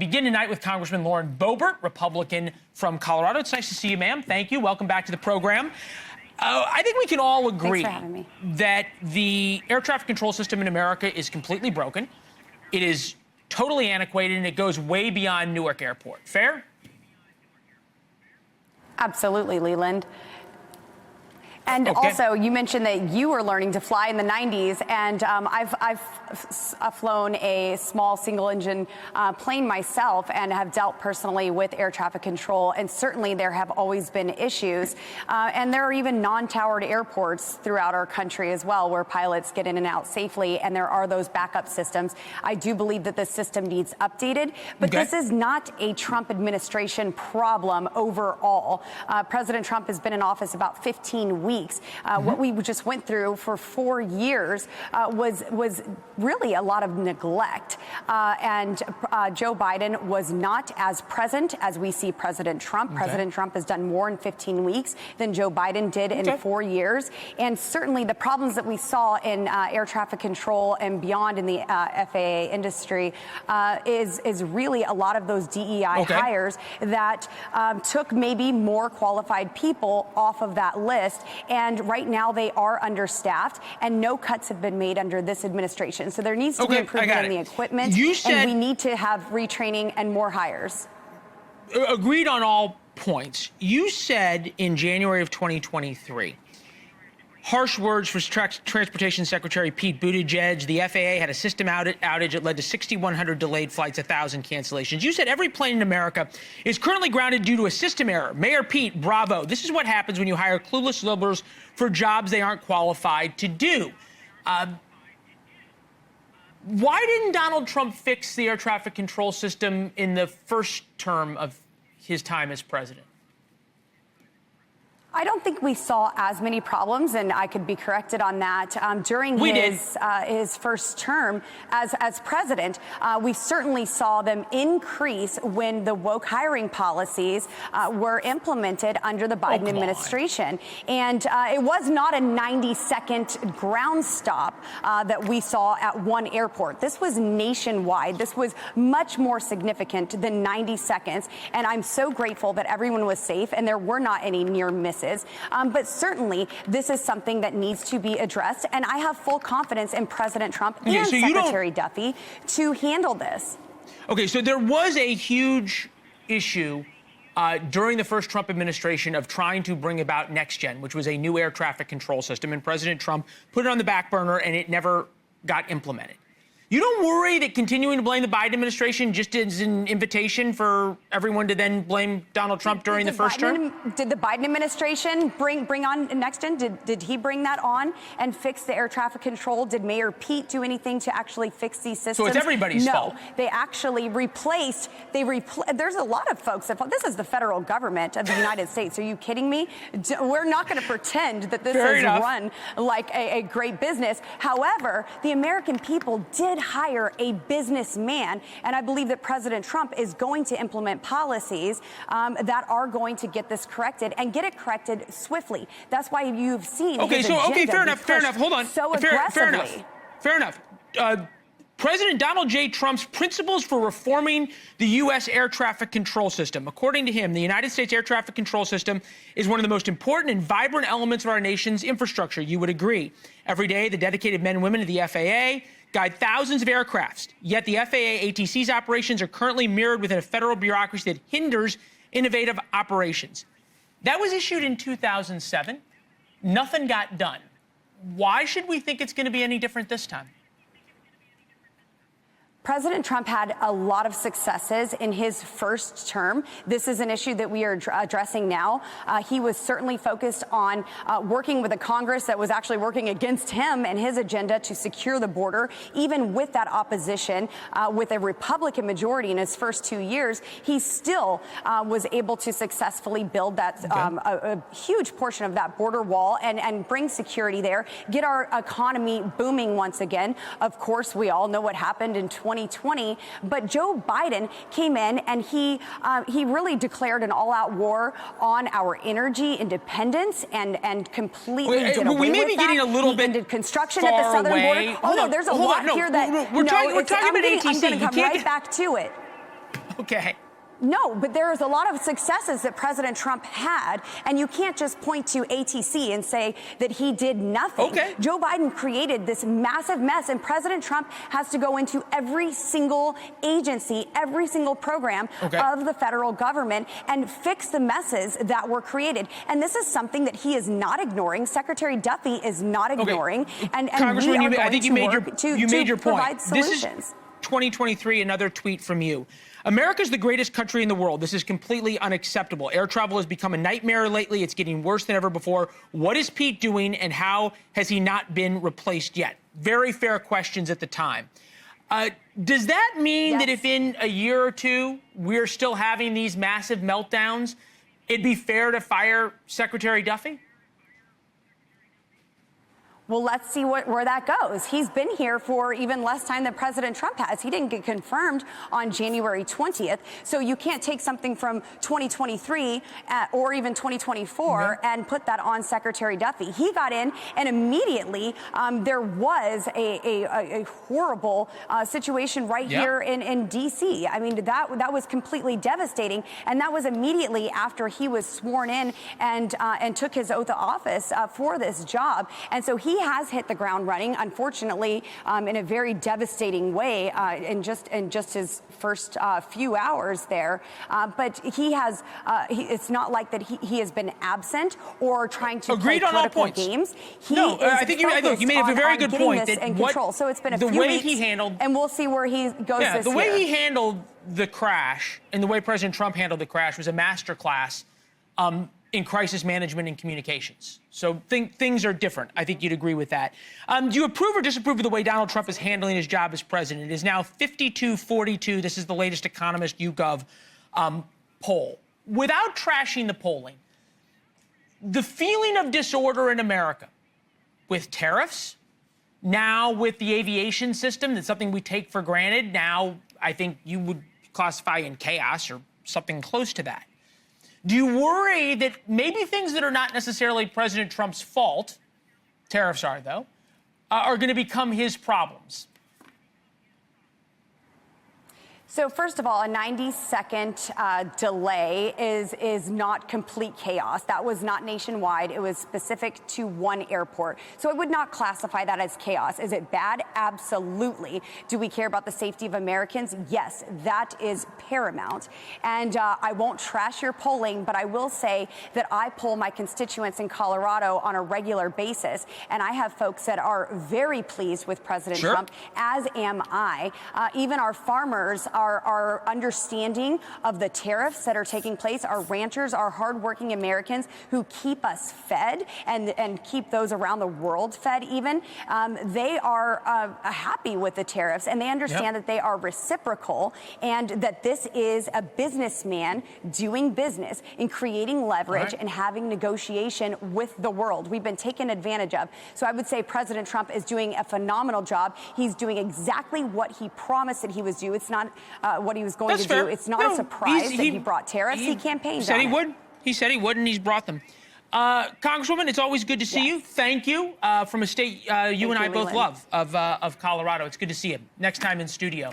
begin tonight with Congressman Lauren Boebert, Republican from Colorado. It's nice to see you, ma'am. Thank you. Welcome back to the program. I think we can all agree that the air traffic control system in America is completely broken. It is totally antiquated, and it goes way beyond Newark Airport. Fair? Absolutely, Leland. And also, you mentioned that you were learning to fly in the 90s, and I've flown a small single-engine plane myself and have dealt personally with air traffic control, and certainly there have always been issues. And there are even non-towered airports throughout our country as well where pilots get in and out safely, and there are those backup systems. I do believe that the system needs updated, but this is not a Trump administration problem overall. President Trump has been in office about 15 weeks. What we just went through for 4 years was really a lot of neglect. And Joe Biden was not as present as we see President Trump. President Trump has done more in 15 weeks than Joe Biden did in 4 years. And certainly the problems that we saw in air traffic control and beyond in the FAA industry is really a lot of those DEI hires that took maybe more qualified people off of that list. And right now they are understaffed, and no cuts have been made under this administration. So there needs to be improvement in the equipment, and we need to have retraining and more hires. Agreed on all points. You said in January of 2023, harsh words for Transportation Secretary Pete Buttigieg. The FAA had a system outage. It led to 6,100 delayed flights, 1,000 cancellations. You said every plane in America is currently grounded due to a system error. Mayor Pete, bravo. This is what happens when you hire clueless liberals for jobs they aren't qualified to do. Why didn't Donald Trump fix the air traffic control system in the first term of his time as president? I don't think we saw as many problems, and I could be corrected on that. During his first term as president, we certainly saw them increase when the woke hiring policies were implemented under the Biden administration. And it was not a 90-second ground stop that we saw at one airport. This was nationwide. This was much more significant than 90 seconds. And I'm so grateful that everyone was safe and there were not any near misses. But certainly, this is something that needs to be addressed, and I have full confidence in President Trump and Secretary Duffy to handle this. Okay, so there was a huge issue during the first Trump administration of trying to bring about NextGen, which was a new air traffic control system, and President Trump put it on the back burner, and it never got implemented. You don't worry that continuing to blame the Biden administration just is an invitation for everyone to then blame Donald Trump during the first term? Did the Biden administration bring on NextGen? Did he bring that on and fix the air traffic control? Did Mayor Pete do anything to actually fix these systems? So it's everybody's fault. No, they actually replaced. There's a lot of folks that this is the federal government of the United States. Are you kidding me? We're not going to pretend that this is run like a great business. However, the American people did hire a businessman, and I believe that President Trump is going to implement policies that are going to get this corrected and get it corrected swiftly. That's why you've seen fair enough. Hold on. So aggressively. Fair enough. President Donald J. Trump's principles for reforming the U.S. air traffic control system. According to him, the United States air traffic control system is one of the most important and vibrant elements of our nation's infrastructure. You would agree. Every day, the dedicated men and women of the FAA guide thousands of aircrafts. Yet the FAA ATC's operations are currently mirrored within a federal bureaucracy that hinders innovative operations. That was issued in 2007. Nothing got done. Why should we think it's going to be any different this time? President Trump had a lot of successes in his first term. This is an issue that we are addressing now. He was certainly focused on working with a Congress that was actually working against him and his agenda to secure the border. Even with that opposition, with a Republican majority in his first 2 years, he still was able to successfully build that a huge portion of that border wall and bring security there, get our economy booming once again. Of course, we all know what happened in 2020, but Joe Biden came in and he really declared an all-out war on our energy independence and completely did away we may with be that. getting a little bit ended construction at the southern border. Oh no, there's a lot here that we're talking about ATC. I'm going to come right back to it. Okay. No, but there's a lot of successes that President Trump had, and you can't just point to ATC and say that he did nothing. Okay. Joe Biden created this massive mess, and President Trump has to go into every single agency, every single program of the federal government and fix the messes that were created. And this is something that he is not ignoring. Secretary Duffy is not ignoring. And Congresswoman, we are I think you made your point. Provide solutions. This is 2023, another tweet from you. America's the greatest country in the world. This is completely unacceptable. Air travel has become a nightmare lately. It's getting worse than ever before. What is Pete doing, and how has he not been replaced yet? Very fair questions at the time. Does that mean that if in a year or two we're still having these massive meltdowns, it'd be fair to fire Secretary Duffy? Well, let's see where that goes. He's been here for even less time than President Trump has. He didn't get confirmed on January 20th. So you can't take something from 2023 or even 2024 and put that on Secretary Duffy. He got in, and immediately there was a horrible situation right here in D.C. I mean, that was completely devastating. And that was immediately after he was sworn in and took his oath of office for this job. And so he has hit the ground running, unfortunately, in a very devastating way in just his first few hours there. But he has, it's not like that he has been absent or trying to play political games. I think you made a very good point. So it's been a few weeks, he handled, and we'll see where he goes this year. The way he handled the crash and the way President Trump handled the crash was a masterclass in crisis management and communications. So things are different. I think you'd agree with that. Do you approve or disapprove of the way Donald Trump is handling his job as president? It is now 52-42. This is the latest Economist YouGov poll. Without trashing the polling, the feeling of disorder in America with tariffs, now with the aviation system, that's something we take for granted. Now, I think you would classify in chaos or something close to that. Do you worry that maybe things that are not necessarily President Trump's fault, tariffs are, though, are going to become his problems? So first of all, a 90-second delay is not complete chaos. That was not nationwide. It was specific to one airport. So I would not classify that as chaos. Is it bad? Absolutely. Do we care about the safety of Americans? Yes, that is paramount. And I won't trash your polling, but I will say that I poll my constituents in Colorado on a regular basis. And I have folks that are very pleased with President Trump, as am I. Even our farmers are understanding of the tariffs that are taking place. Our ranchers, our hardworking Americans who keep us fed and keep those around the world fed even, they are happy with the tariffs, and they understand that they are reciprocal and that this is a businessman doing business and creating leverage and having negotiation with the world. We've been taken advantage of. So I would say President Trump is doing a phenomenal job. He's doing exactly what he promised that he was doing. It's not what he was going to do. It's not a surprise that he brought tariffs. He campaigned He said he on would. He said he would, and he's brought them. Congresswoman, it's always good to see you. Thank you from a state you and I both love, of Colorado. It's good to see you. Next time in studio.